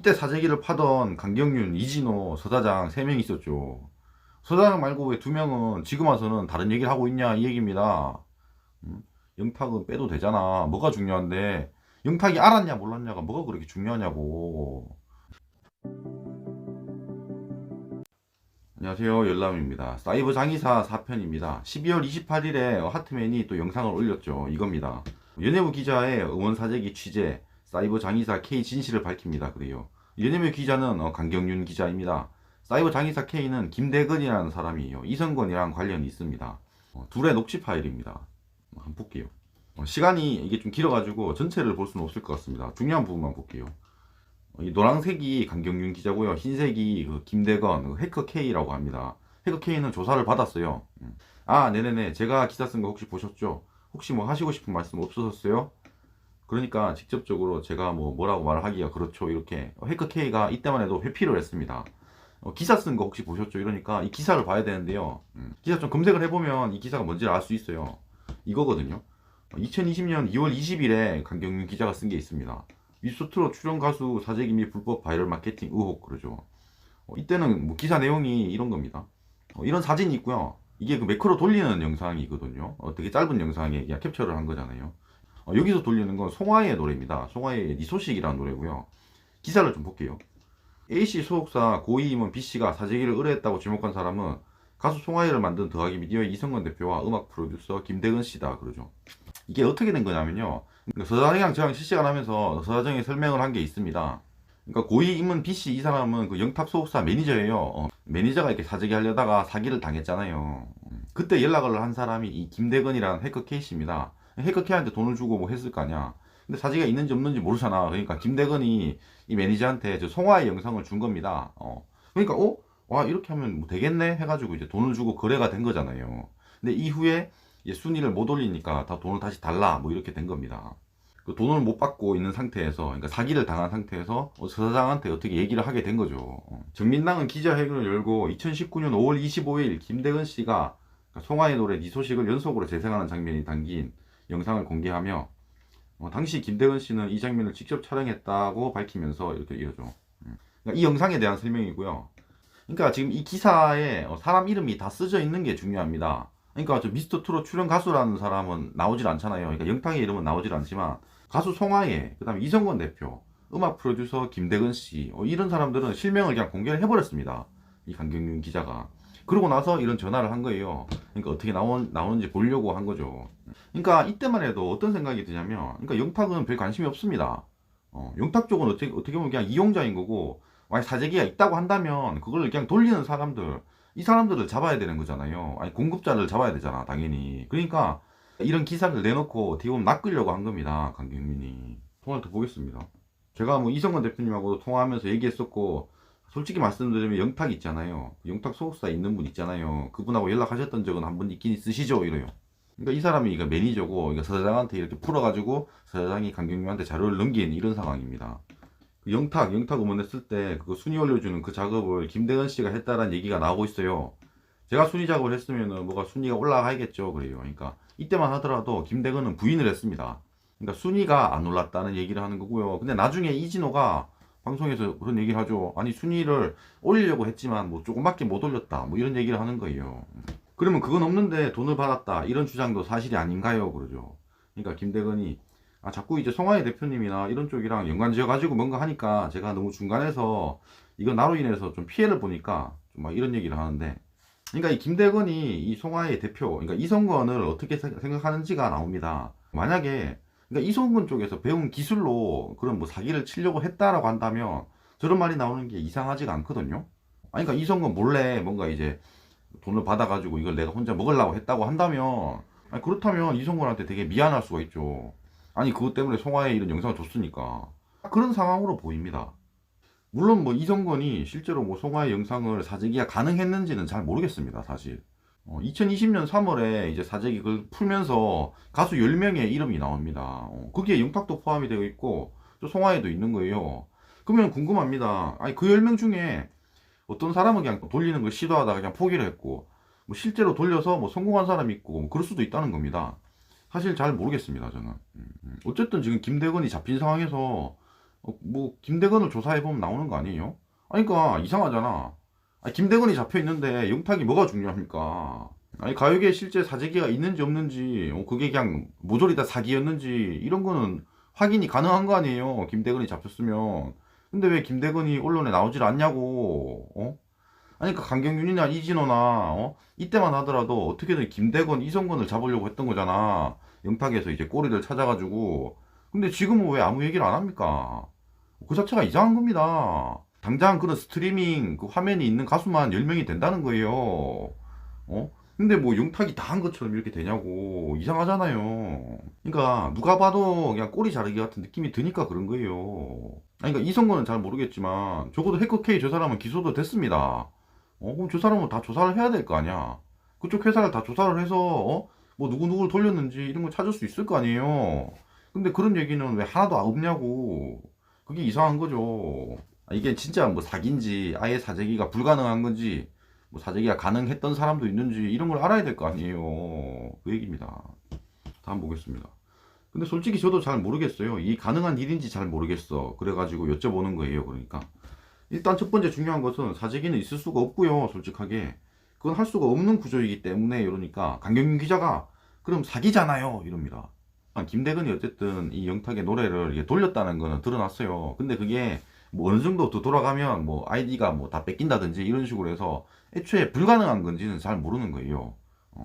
이때 사재기를 파던 강경윤, 이진호, 서사장 3명 있었죠. 서사장 말고 왜 2명은 지금 와서는 다른 얘기를 하고 있냐 이 얘기입니다. 영탁은 빼도 되잖아. 뭐가 중요한데 영탁이 알았냐 몰랐냐가 뭐가 그렇게 중요하냐고. 안녕하세요, 열람입니다. 사이버 장의사 4편입니다 12월 28일에 하트맨이 또 영상을 올렸죠. 이겁니다. 연예부 기자의 응원 사재기 취재, 사이버 장의사 K 진실을 밝힙니다. 그래요. 연예부 기자는 강경윤 기자입니다. 사이버 장의사 K는 김대건이라는 사람이에요. 이성건이랑 관련이 있습니다. 둘의 녹취 파일입니다. 한번 볼게요. 시간이 이게 좀 길어가지고 전체를 볼 수는 없을 것 같습니다. 중요한 부분만 볼게요. 이 노란색이 강경윤 기자고요. 흰색이 그 김대건, 그 해커 K라고 합니다. 해커 K는 조사를 받았어요. 아, 네네네. 제가 기사 쓴 거 혹시 보셨죠? 혹시 뭐 하시고 싶은 말씀 없으셨어요? 그러니까 직접적으로 제가 뭐라고 말을 하기가 그렇죠. 이렇게 해커 K가 이때만 해도 회피를 했습니다. 기사 쓴 거 혹시 보셨죠? 이러니까 이 기사를 봐야 되는데요. 기사 좀 검색을 해보면 이 기사가 뭔지 알 수 있어요. 이거거든요. 2020년 2월 20일에 강경윤 기자가 쓴 게 있습니다. 미스터트롯 출연 가수 사재기 및 불법 바이럴 마케팅 의혹 그러죠. 이때는 뭐 기사 내용이 이런 겁니다. 이런 사진이 있고요. 이게 그 매크로 돌리는 영상이거든요. 되게 짧은 영상에 그냥 캡처를 한 거잖아요. 여기서 돌리는 건 송하의 노래입니다. 송하의 네 소식이라는 노래고요. 기사를 좀 볼게요. A씨 소속사 고위 임원 B씨가 사재기를 의뢰했다고 지목한 사람은 가수 송하이를 만든 더하기 미디어의 이성건 대표와 음악 프로듀서 김대건 씨다 그러죠. 이게 어떻게 된 거냐면요. 그러니까 서사장이랑 저랑 실시간 하면서 서사장이 설명을 한 게 있습니다. 그러니까 고위 임원 B씨 이 사람은 그 영탁 소속사 매니저예요. 매니저가 이렇게 사재기 하려다가 사기를 당했잖아요. 그때 연락을 한 사람이 이 김대건이라는 해커 K씨입니다. 해커 K한테 돈을 주고 뭐 했을 거 아니야. 근데 사재기가 있는지 없는지 모르잖아. 그러니까 김대건이 이 매니저한테 저 송화의 영상을 준 겁니다. 그러니까 와 이렇게 하면 뭐 되겠네 해가지고 이제 돈을 주고 거래가 된 거잖아요. 근데 이후에 이제 순위를 못 올리니까 다 돈을 다시 달라 뭐 이렇게 된 겁니다. 그 돈을 못 받고 있는 상태에서, 그러니까 사기를 당한 상태에서 서사장한테 어떻게 얘기를 하게 된 거죠. 정민당은 기자회견을 열고 2019년 5월 25일 김대건 씨가 송하의 노래 네 소식을 연속으로 재생하는 장면이 담긴 영상을 공개하며 당시 김대건 씨는 이 장면을 직접 촬영했다고 밝히면서 이렇게 이어죠. 그러니까 이 영상에 대한 설명이고요. 그러니까 지금 이 기사에 사람 이름이 다 쓰여 있는 게 중요합니다. 그러니까 저 미스터 트롯 출연 가수라는 사람은 나오질 않잖아요. 그러니까 영탁의 이름은 나오질 않지만 가수 송하예, 그다음에 이성건 대표, 음악 프로듀서 김대건 씨 이런 사람들은 실명을 그냥 공개를 해버렸습니다. 이 강경윤 기자가. 그러고 나서 이런 전화를 한 거예요. 그러니까 어떻게 나오는지 보려고 한 거죠. 그러니까 이때만 해도 어떤 생각이 드냐면, 그러니까 영탁은 별 관심이 없습니다. 영탁 쪽은 어떻게 보면 그냥 이용자인 거고, 만약 사재기가 있다고 한다면 그걸 그냥 돌리는 사람들, 이 사람들을 잡아야 되는 거잖아요. 아니 공급자를 잡아야 되잖아 당연히. 그러니까 이런 기사를 내놓고 어떻게 보면 낚으려고 한 겁니다. 강경민이. 통화를 더 보겠습니다. 제가 뭐 이성건 대표님하고도 통화하면서 얘기했었고, 솔직히 말씀드리면 영탁 있잖아요. 영탁 소속사에 있는 분 있잖아요. 그분하고 연락하셨던 적은 한 번 있긴 있으시죠? 이래요. 그러니까 이 사람이 이거 매니저고, 이거 서사장한테 이렇게 풀어가지고 서사장이 강경민한테 자료를 넘긴 이런 상황입니다. 영탁 음원했을 때 그거 순위 올려주는 그 작업을 김대건 씨가 했다라는 얘기가 나오고 있어요. 제가 순위 작업을 했으면은 뭐가 순위가 올라가야겠죠. 그래요. 그러니까 이때만 하더라도 김대건은 부인을 했습니다. 그러니까 순위가 안 올랐다는 얘기를 하는 거고요. 근데 나중에 이진호가 방송에서 그런 얘기를 하죠. 아니 순위를 올리려고 했지만 뭐 조금밖에 못 올렸다. 뭐 이런 얘기를 하는 거예요. 그러면 그건 없는데 돈을 받았다. 이런 주장도 사실이 아닌가요? 그러죠. 그러니까 김대건이 자꾸 이제 송하의 대표님이나 이런 쪽이랑 연관 지어가지고 뭔가 하니까 제가 너무 중간에서 이거 나로 인해서 좀 피해를 보니까 좀 막 이런 얘기를 하는데, 그러니까 이 김대건이 이 송하의 대표, 그러니까 이성건을 어떻게 생각하는지가 나옵니다. 만약에 그러니까 이성건 쪽에서 배운 기술로 그런 뭐 사기를 치려고 했다라고 한다면 저런 말이 나오는 게 이상하지가 않거든요. 아니 그러니까 이성건 몰래 뭔가 이제 돈을 받아가지고 이걸 내가 혼자 먹으려고 했다고 한다면, 아니 그렇다면 이성건한테 되게 미안할 수가 있죠. 아니 그것 때문에 송하에 이런 영상을 줬으니까 그런 상황으로 보입니다. 물론 뭐 이성건이 실제로 뭐 송하의 영상을 사재기가 가능했는지는 잘 모르겠습니다 사실. 2020년 3월에 이제 사재기 그 풀면서 가수 10명의 이름이 나옵니다. 거기에 영탁도 포함이 되어 있고 또 송하에도 있는 거예요. 그러면 궁금합니다. 아니 그 10명 중에 어떤 사람은 그냥 돌리는 걸 시도하다가 그냥 포기를 했고, 뭐 실제로 돌려서 뭐 성공한 사람이 있고 뭐 그럴 수도 있다는 겁니다. 사실 잘 모르겠습니다 저는. 어쨌든 지금 김대건이 잡힌 상황에서 뭐 김대건을 조사해보면 나오는 거 아니에요? 아니 그러니까 이상하잖아. 아니, 김대건이 잡혀있는데 영탁이 뭐가 중요합니까? 아니 가요계에 실제 사재기가 있는지 없는지 그게 그냥 모조리 다 사기였는지 이런 거는 확인이 가능한 거 아니에요, 김대건이 잡혔으면. 근데 왜 김대건이 언론에 나오질 않냐고. 아니 그 강경윤이나 이진호나 이때만 하더라도 어떻게든 김대건, 이성건을 잡으려고 했던 거잖아, 영탁에서 이제 꼬리를 찾아가지고. 근데 지금은 왜 아무 얘기를 안 합니까? 그 자체가 이상한 겁니다. 당장 그런 스트리밍 그 화면이 있는 가수만 10명이 된다는 거예요. 근데 뭐 영탁이 다 한 것처럼 이렇게 되냐고. 이상하잖아요. 그러니까 누가 봐도 그냥 꼬리 자르기 같은 느낌이 드니까 그런 거예요. 아니 그러니까 이성건은 잘 모르겠지만 적어도 해커 K 저 사람은 기소도 됐습니다. 그럼 저 사람은 다 조사를 해야 될 거 아니야. 그쪽 회사를 다 조사를 해서 뭐 누구누구를 돌렸는지 이런 걸 찾을 수 있을 거 아니에요. 근데 그런 얘기는 왜 하나도 없냐고. 그게 이상한 거죠. 이게 진짜 뭐 사기인지 아예 사재기가 불가능한 건지 뭐 사재기가 가능했던 사람도 있는지 이런 걸 알아야 될 거 아니에요. 그 얘기입니다. 다음 보겠습니다. 근데 솔직히 저도 잘 모르겠어요. 이 가능한 일인지 잘 모르겠어. 그래가지고 여쭤보는 거예요. 그러니까 일단 첫 번째 중요한 것은 사재기는 있을 수가 없고요. 솔직하게 그건 할 수가 없는 구조이기 때문에. 이러니까 강경윤 기자가 그럼 사기잖아요 이럽니다. 김대건이 어쨌든 이 영탁의 노래를 돌렸다는 거는 드러났어요. 근데 그게 뭐 어느 정도 더 돌아가면 뭐 아이디가 뭐 다 뺏긴다든지 이런 식으로 해서 애초에 불가능한 건지는 잘 모르는 거예요.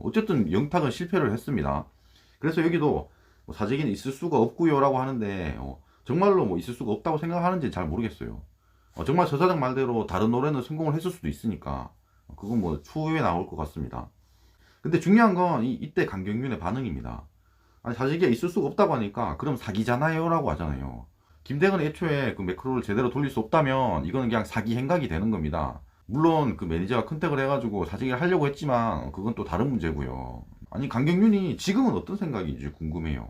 어쨌든 영탁은 실패를 했습니다. 그래서 여기도 뭐 사재기는 있을 수가 없고요 라고 하는데 정말로 뭐 있을 수가 없다고 생각하는지 잘 모르겠어요. 정말 저 사장 말대로 다른 노래는 성공을 했을 수도 있으니까 그건 뭐 추후에 나올 것 같습니다. 근데 중요한 건 이때 강경윤의 반응입니다. 아니 사재기가 있을 수가 없다고 하니까 그럼 사기잖아요 라고 하잖아요. 김대건이 애초에 그 매크로를 제대로 돌릴 수 없다면 이거는 그냥 사기 행각이 되는 겁니다. 물론 그 매니저가 컨택을 해가지고 사재기를 하려고 했지만 그건 또 다른 문제고요. 아니 강경윤이 지금은 어떤 생각인지 궁금해요.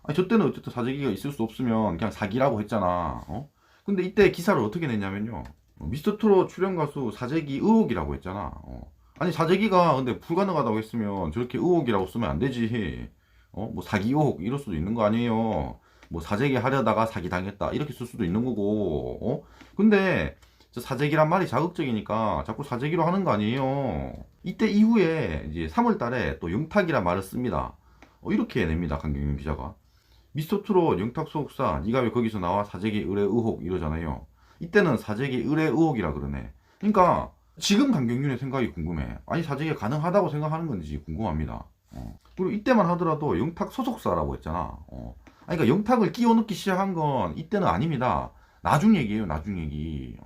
아니 저 때는 어쨌든 사재기가 있을 수 없으면 그냥 사기라고 했잖아. 근데 이때 기사를 어떻게 냈냐면요, 미스터트롯 출연 가수 사재기 의혹이라고 했잖아. 아니 사재기가 근데 불가능하다고 했으면 저렇게 의혹이라고 쓰면 안 되지. 뭐 사기 의혹 이럴 수도 있는 거 아니에요. 뭐 사재기 하려다가 사기 당했다 이렇게 쓸 수도 있는 거고. 근데 저 사재기란 말이 자극적이니까 자꾸 사재기로 하는 거 아니에요. 이때 이후에 이제 3월 달에 또 영탁이란 말을 씁니다. 이렇게 냅니다, 강경윤 기자가. 미스터트롯 영탁 소속사 니가 왜 거기서 나와 사재기 의뢰 의혹 이러잖아요. 이때는 사재기 의뢰 의혹이라 그러네. 그러니까 지금 강경윤의 생각이 궁금해. 아니 사재기가 가능하다고 생각하는 건지 궁금합니다. 그리고 이때만 하더라도 영탁 소속사라고 했잖아. 아니 그러니까 영탁을 끼워 넣기 시작한 건 이때는 아닙니다. 나중 얘기예요, 나중 얘기.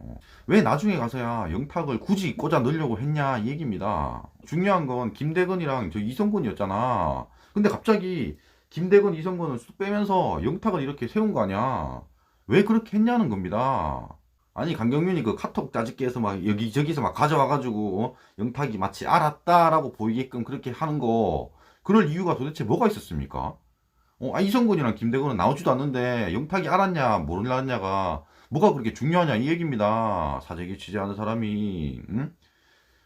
왜 나중에 가서야 영탁을 굳이 꽂아 넣으려고 했냐 이 얘기입니다. 중요한 건 김대건이랑 저 이성건이었잖아. 근데 갑자기 김대건, 이성건을 쑥 빼면서 영탁을 이렇게 세운 거 아니야. 왜 그렇게 했냐는 겁니다. 아니 강경윤이 그 카톡 짜집기해서 막 여기저기서 막 가져와가지고 영탁이 마치 알았다라고 보이게끔 그렇게 하는 거, 그럴 이유가 도대체 뭐가 있었습니까? 이성근이랑 김대건은 나오지도 않는데 영탁이 알았냐 모르냐가 뭐가 그렇게 중요하냐 이 얘기입니다. 사재기 취재하는 사람이 응?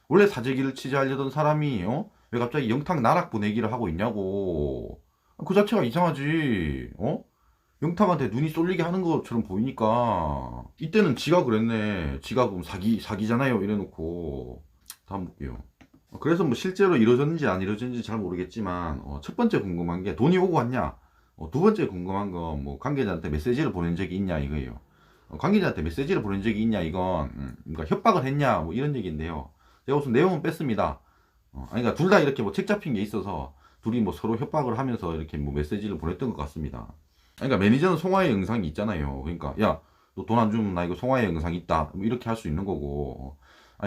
원래 사재기를 취재하려던 사람이 왜 갑자기 영탁 나락 보내기를 하고 있냐고. 그 자체가 이상하지. 영탁한테 눈이 쏠리게 하는 것처럼 보이니까. 이때는 지가 그랬네. 지가 그럼 사기잖아요 이래놓고. 다음 볼게요. 그래서 뭐 실제로 이루어졌는지 안 이루어졌는지 잘 모르겠지만 첫 번째 궁금한 게 돈이 오고 갔냐. 두 번째 궁금한 건 뭐 관계자한테 메시지를 보낸 적이 있냐 이거예요. 관계자한테 메시지를 보낸 적이 있냐 이건 그러니까 협박을 했냐 뭐 이런 얘기인데요. 제가 우선 내용은 뺐습니다. 아니 그러니까 둘 다 이렇게 뭐 책 잡힌 게 있어서 둘이 뭐 서로 협박을 하면서 이렇게 뭐 메시지를 보냈던 것 같습니다. 그러니까 매니저는 송화의 영상이 있잖아요. 그러니까 야 너 돈 안 주면 나 이거 송화의 영상 있다 뭐 이렇게 할 수 있는 거고.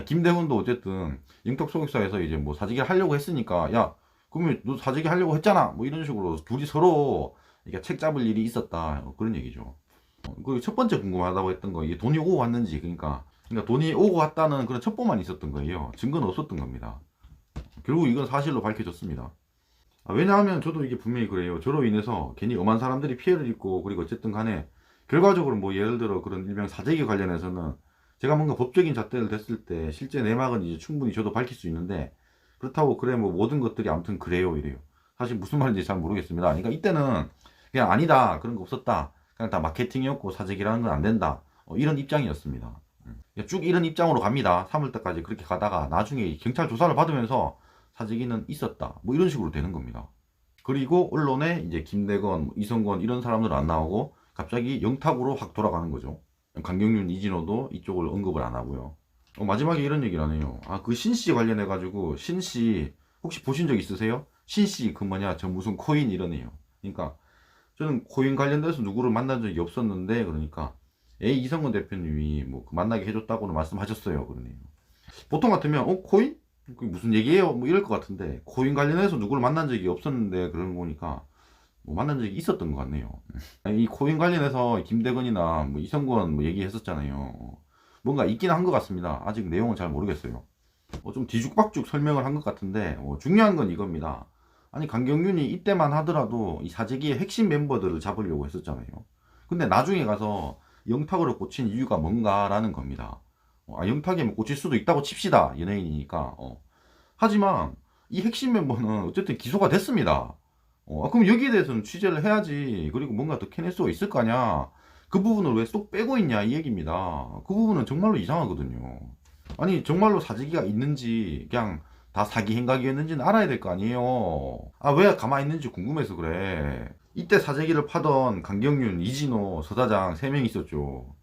김대훈도 어쨌든 영탁 소속사에서 이제 뭐 사재기를 하려고 했으니까 야 그러면 너 사재기 하려고 했잖아 뭐 이런 식으로 둘이 서로 그러니까 책 잡을 일이 있었다 그런 얘기죠. 그리고 첫 번째 궁금하다고 했던 거 이게 돈이 오고 왔는지. 그러니까 돈이 오고 왔다는 그런 첩보만 있었던 거예요. 증거는 없었던 겁니다. 결국 이건 사실로 밝혀졌습니다. 왜냐하면 저도 이게 분명히 그래요. 저로 인해서 괜히 엄한 사람들이 피해를 입고, 그리고 어쨌든 간에 결과적으로 뭐 예를 들어 그런 일명 사재기 관련해서는 제가 뭔가 법적인 잣대를 댔을 때 실제 내막은 이제 충분히 저도 밝힐 수 있는데, 그렇다고 그래 뭐 모든 것들이 아무튼 그래요 이래요. 사실 무슨 말인지 잘 모르겠습니다. 그러니까 이때는 그냥 아니다 그런 거 없었다 그냥 다 마케팅이었고 사재기라는 건 안 된다. 이런 입장이었습니다. 쭉 이런 입장으로 갑니다. 3월달까지 그렇게 가다가 나중에 경찰 조사를 받으면서 사재기는 있었다. 뭐 이런 식으로 되는 겁니다. 그리고 언론에 이제 김대건, 이성건 이런 사람들 안 나오고 갑자기 영탁으로 확 돌아가는 거죠. 강경윤, 이진호도 이쪽을 언급을 안 하고요. 마지막에 이런 얘기를 하네요. 그 신씨 관련해 가지고 신씨 혹시 보신 적 있으세요? 신씨 그 뭐냐 저 무슨 코인 이러네요. 그러니까 저는 코인 관련돼서 누구를 만난 적이 없었는데 그러니까 이성근 대표님이 뭐 만나게 해줬다고는 말씀하셨어요. 그러네요. 보통 같으면 코인? 그게 무슨 얘기예요? 뭐 이럴 것 같은데 코인 관련해서 누구를 만난 적이 없었는데 그런 거니까 뭐 만난 적이 있었던 것 같네요. 이 코인 관련해서 김대건이나 뭐 이성건 뭐 얘기했었잖아요. 뭔가 있긴 한 것 같습니다. 아직 내용은 잘 모르겠어요. 좀 뒤죽박죽 설명을 한 것 같은데 중요한 건 이겁니다. 아니 강경윤이 이때만 하더라도 이 사재기의 핵심 멤버들을 잡으려고 했었잖아요. 근데 나중에 가서 영탁으로 꽂힌 이유가 뭔가라는 겁니다. 영탁이 뭐 꽂힐 수도 있다고 칩시다. 연예인이니까. 하지만 이 핵심 멤버는 어쨌든 기소가 됐습니다. 그럼 여기에 대해서는 취재를 해야지. 그리고 뭔가 더 캐낼 수가 있을 거 아니야. 그 부분을 왜 쏙 빼고 있냐 이 얘기입니다. 그 부분은 정말로 이상하거든요. 아니 정말로 사재기가 있는지 그냥 다 사기 행각이었는지는 알아야 될 거 아니에요. 왜 가만히 있는지 궁금해서 그래. 이때 사재기를 파던 강경윤, 이진호, 서사장 3명 있었죠.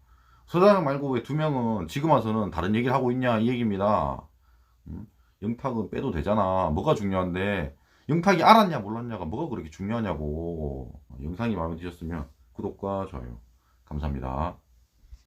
서사장 말고 왜 2명은 지금 와서는 다른 얘기를 하고 있냐 이 얘기입니다. 영탁은 빼도 되잖아. 뭐가 중요한데 영탁이 알았냐 몰랐냐가 뭐가 그렇게 중요하냐고. 영상이 마음에 드셨으면 구독과 좋아요 감사합니다.